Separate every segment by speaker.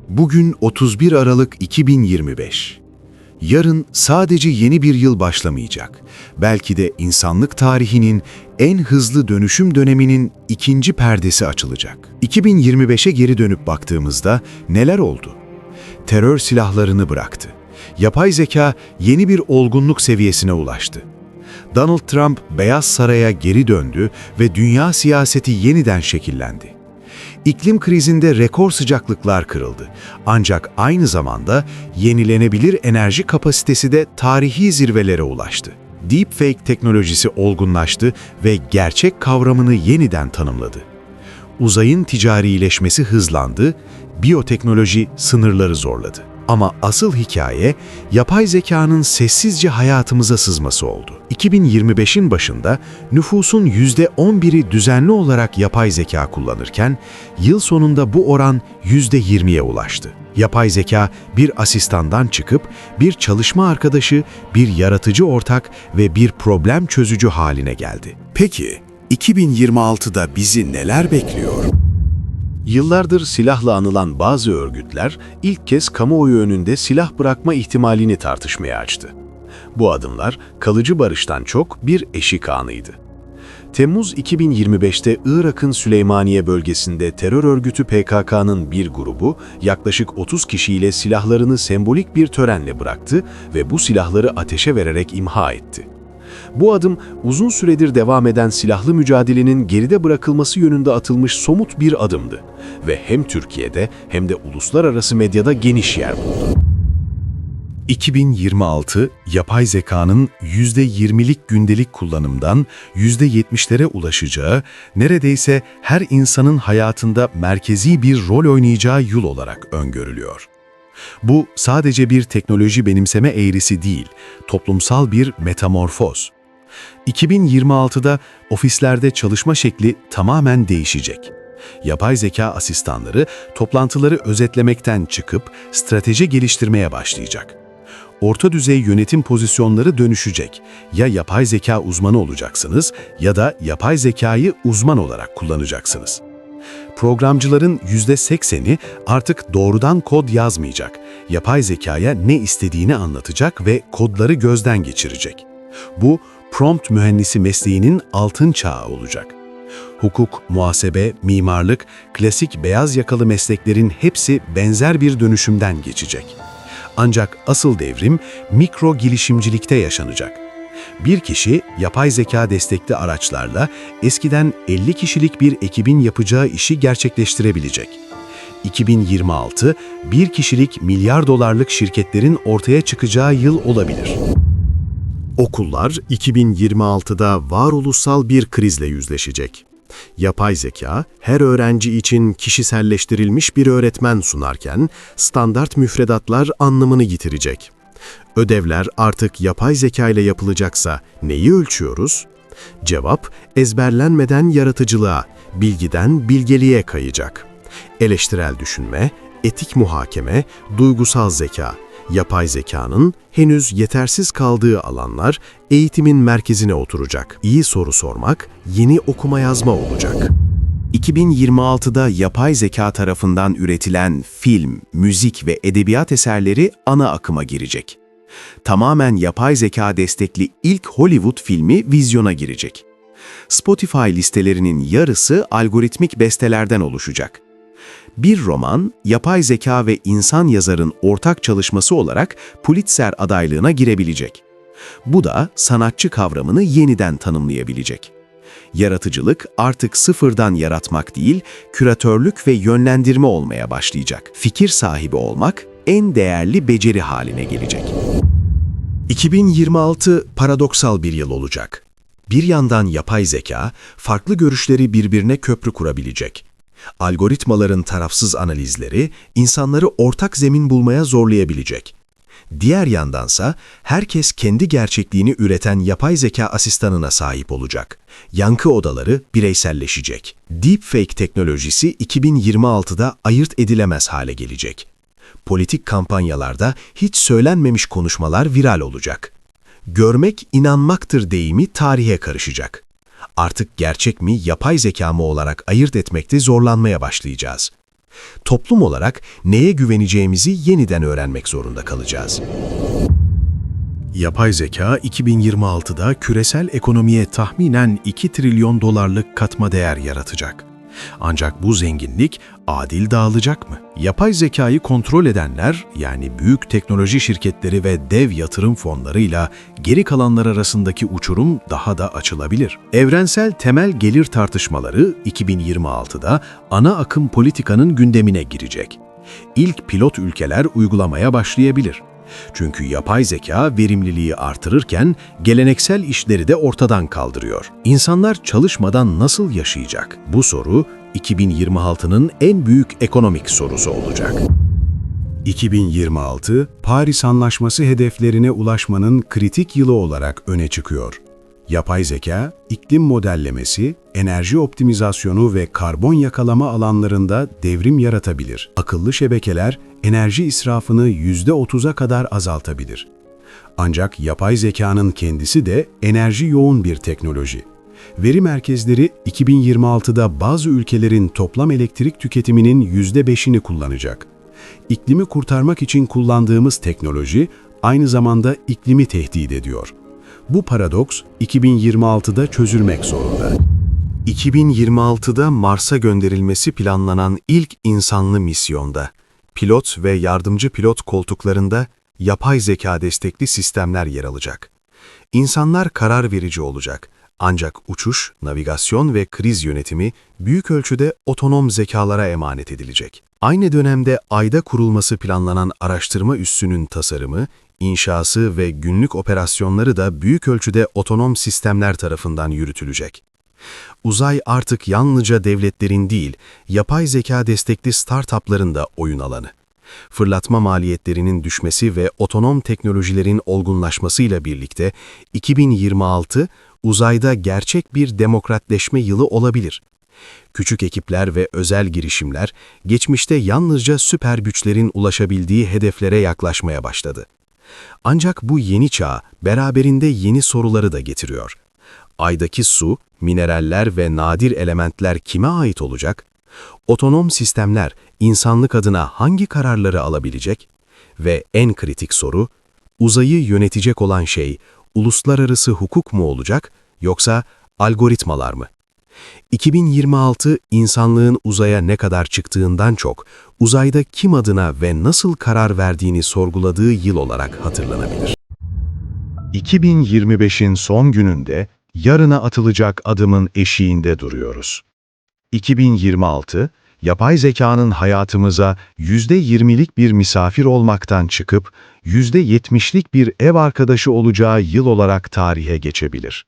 Speaker 1: Bugün 31 Aralık 2025. Yarın sadece yeni bir yıl başlamayacak. Belki de insanlık tarihinin en hızlı dönüşüm döneminin ikinci perdesi açılacak. 2025'e geri dönüp baktığımızda neler oldu? Terör silahlarını bıraktı. Yapay zeka yeni bir olgunluk seviyesine ulaştı. Donald Trump Beyaz Saray'a geri döndü ve dünya siyaseti yeniden şekillendi. İklim krizinde rekor sıcaklıklar kırıldı. Ancak aynı zamanda yenilenebilir enerji kapasitesi de tarihi zirvelere ulaştı. Deepfake teknolojisi olgunlaştı ve gerçek kavramını yeniden tanımladı. Uzayın ticarileşmesi hızlandı, biyoteknoloji sınırları zorladı. Ama asıl hikaye, yapay zekanın sessizce hayatımıza sızması oldu. 2025'in başında nüfusun %11'i düzenli olarak yapay zeka kullanırken, yıl sonunda bu oran %20'ye ulaştı. Yapay zeka bir asistandan çıkıp bir çalışma arkadaşı, bir yaratıcı ortak ve bir problem çözücü haline geldi.
Speaker 2: Peki, 2026'da bizi neler bekliyor?
Speaker 1: Yıllardır silahla anılan bazı örgütler ilk kez kamuoyu önünde silah bırakma ihtimalini tartışmaya açtı. Bu adımlar kalıcı barıştan çok bir eşik anıydı. Temmuz 2025'te Irak'ın Süleymaniye bölgesinde terör örgütü PKK'nın bir grubu yaklaşık 30 kişiyle silahlarını sembolik bir törenle bıraktı ve bu silahları ateşe vererek imha etti. Bu adım, uzun süredir devam eden silahlı mücadelenin geride bırakılması yönünde atılmış somut bir adımdı ve hem Türkiye'de hem de uluslararası medyada geniş yer buldu. 2026, yapay zekanın %20'lik gündelik kullanımdan %70'lere ulaşacağı, neredeyse her insanın hayatında merkezi bir rol oynayacağı yıl olarak öngörülüyor. Bu sadece bir teknoloji benimseme eğrisi değil, toplumsal bir metamorfoz. 2026'da ofislerde çalışma şekli tamamen değişecek. Yapay zeka asistanları toplantıları özetlemekten çıkıp strateji geliştirmeye başlayacak. Orta düzey yönetim pozisyonları dönüşecek. Ya yapay zeka uzmanı olacaksınız ya da yapay zekayı uzman olarak kullanacaksınız. Programcıların %80'i artık doğrudan kod yazmayacak. Yapay zekaya ne istediğini anlatacak ve kodları gözden geçirecek. Bu, prompt mühendisi mesleğinin altın çağı olacak. Hukuk, muhasebe, mimarlık, klasik beyaz yakalı mesleklerin hepsi benzer bir dönüşümden geçecek. Ancak asıl devrim mikro girişimcilikte yaşanacak. Bir kişi yapay zeka destekli araçlarla eskiden 50 kişilik bir ekibin yapacağı işi gerçekleştirebilecek. 2026, bir kişilik milyar dolarlık şirketlerin ortaya çıkacağı yıl olabilir.
Speaker 2: Okullar 2026'da varoluşsal bir krizle yüzleşecek. Yapay zeka, her öğrenci için kişiselleştirilmiş bir öğretmen sunarken, standart müfredatlar anlamını yitirecek. Ödevler artık yapay zeka ile yapılacaksa neyi ölçüyoruz? Cevap, ezberlenmeden yaratıcılığa, bilgiden bilgeliğe kayacak. Eleştirel düşünme, etik muhakeme, duygusal zeka, yapay zekanın henüz yetersiz kaldığı alanlar eğitimin merkezine oturacak. İyi soru sormak, yeni okuma yazma olacak.
Speaker 3: 2026'da yapay zeka tarafından üretilen film, müzik ve edebiyat eserleri ana akıma girecek. Tamamen yapay zeka destekli ilk Hollywood filmi vizyona girecek. Spotify listelerinin yarısı algoritmik bestelerden oluşacak. Bir roman, yapay zeka ve insan yazarın ortak çalışması olarak Pulitzer adaylığına girebilecek. Bu da sanatçı kavramını yeniden tanımlayabilecek. Yaratıcılık artık sıfırdan yaratmak değil, küratörlük ve yönlendirme olmaya başlayacak. Fikir sahibi olmak en değerli beceri haline gelecek.
Speaker 2: 2026 paradoksal bir yıl olacak. Bir yandan yapay zeka, farklı görüşleri birbirine köprü kurabilecek. Algoritmaların tarafsız analizleri, insanları ortak zemin bulmaya zorlayabilecek. Diğer yandansa, herkes kendi gerçekliğini üreten yapay zeka asistanına sahip olacak. Yankı odaları bireyselleşecek. Deepfake teknolojisi 2026'da ayırt edilemez hale gelecek. Politik kampanyalarda hiç söylenmemiş konuşmalar viral olacak. Görmek inanmaktır deyimi tarihe karışacak. Artık gerçek mi, yapay zeka mı olarak ayırt etmekte zorlanmaya başlayacağız. Toplum olarak neye güveneceğimizi yeniden öğrenmek zorunda kalacağız. Yapay zeka 2026'da küresel ekonomiye tahminen 2 trilyon dolarlık katma değer yaratacak. Ancak bu zenginlik adil dağılacak mı? Yapay zekayı kontrol edenler, yani büyük teknoloji şirketleri ve dev yatırım fonlarıyla geri kalanlar arasındaki uçurum daha da açılabilir. Evrensel temel gelir tartışmaları 2026'da ana akım politikanın gündemine girecek. İlk pilot ülkeler uygulamaya başlayabilir. Çünkü yapay zeka verimliliği artırırken geleneksel işleri de ortadan kaldırıyor. İnsanlar çalışmadan nasıl yaşayacak? Bu soru 2026'nın en büyük ekonomik sorusu olacak.
Speaker 1: 2026, Paris Anlaşması hedeflerine ulaşmanın kritik yılı olarak öne çıkıyor. Yapay zeka, iklim modellemesi, enerji optimizasyonu ve karbon yakalama alanlarında devrim yaratabilir. Akıllı şebekeler, enerji israfını %30'a kadar azaltabilir. Ancak yapay zekanın kendisi de enerji yoğun bir teknoloji. Veri merkezleri 2026'da bazı ülkelerin toplam elektrik tüketiminin %5'ini kullanacak. İklimi kurtarmak için kullandığımız teknoloji aynı zamanda iklimi tehdit ediyor. Bu paradoks 2026'da çözülmek zorunda.
Speaker 2: 2026'da Mars'a gönderilmesi planlanan ilk insanlı misyonda, pilot ve yardımcı pilot koltuklarında yapay zeka destekli sistemler yer alacak. İnsanlar karar verici olacak. Ancak uçuş, navigasyon ve kriz yönetimi büyük ölçüde otonom zekalara emanet edilecek. Aynı dönemde Ay'da kurulması planlanan araştırma üssünün tasarımı, inşası ve günlük operasyonları da büyük ölçüde otonom sistemler tarafından yürütülecek. Uzay artık yalnızca devletlerin değil, yapay zeka destekli startupların da oyun alanı. Fırlatma maliyetlerinin düşmesi ve otonom teknolojilerin olgunlaşmasıyla birlikte 2026 uzayda gerçek bir demokratleşme yılı olabilir. Küçük ekipler ve özel girişimler geçmişte yalnızca süper güçlerin ulaşabildiği hedeflere yaklaşmaya başladı. Ancak bu yeni çağ beraberinde yeni soruları da getiriyor. Ay'daki su, mineraller ve nadir elementler kime ait olacak? Otonom sistemler insanlık adına hangi kararları alabilecek? Ve en kritik soru, uzayı yönetecek olan şey uluslararası hukuk mu olacak yoksa algoritmalar mı? 2026 insanlığın uzaya ne kadar çıktığından çok, uzayda kim adına ve nasıl karar verdiğini sorguladığı yıl olarak hatırlanabilir.
Speaker 1: 2025'in son gününde, yarına atılacak adımın eşiğinde duruyoruz. 2026, yapay zekanın hayatımıza %20'lik bir misafir olmaktan çıkıp, %70'lik bir ev arkadaşı olacağı yıl olarak tarihe geçebilir.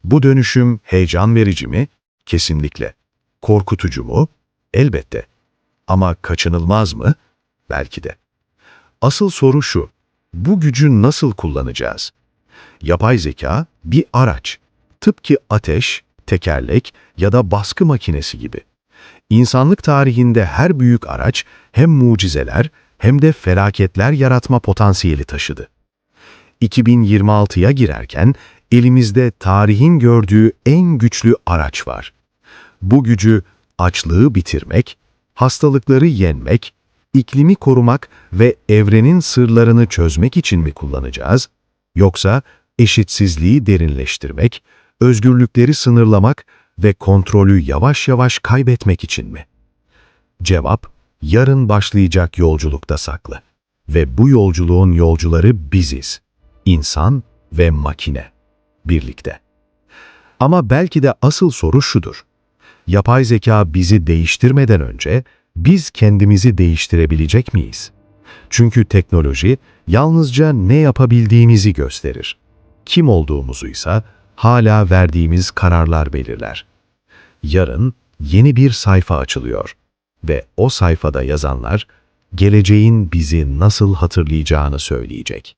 Speaker 1: Bu dönüşüm heyecan verici mi? Kesinlikle. Korkutucu mu? Elbette. Ama kaçınılmaz mı? Belki de. Asıl soru şu, bu gücü nasıl kullanacağız? Yapay zeka bir araç, tıpkı ateş, tekerlek ya da baskı makinesi gibi. İnsanlık tarihinde her büyük araç hem mucizeler hem de felaketler yaratma potansiyeli taşıdı. 2026'ya girerken elimizde tarihin gördüğü en güçlü araç var. Bu gücü açlığı bitirmek, hastalıkları yenmek, iklimi korumak ve evrenin sırlarını çözmek için mi kullanacağız? Yoksa eşitsizliği derinleştirmek, özgürlükleri sınırlamak ve kontrolü yavaş yavaş kaybetmek için mi? Cevap, yarın başlayacak yolculukta saklı. Ve bu yolculuğun yolcuları biziz. İnsan ve makine. Birlikte. Ama belki de asıl soru şudur. Yapay zeka bizi değiştirmeden önce biz kendimizi değiştirebilecek miyiz? Çünkü teknoloji yalnızca ne yapabildiğimizi gösterir. Kim olduğumuzuysa hala verdiğimiz kararlar belirler. Yarın yeni bir sayfa açılıyor ve o sayfada yazanlar geleceğin bizi nasıl hatırlayacağını söyleyecek.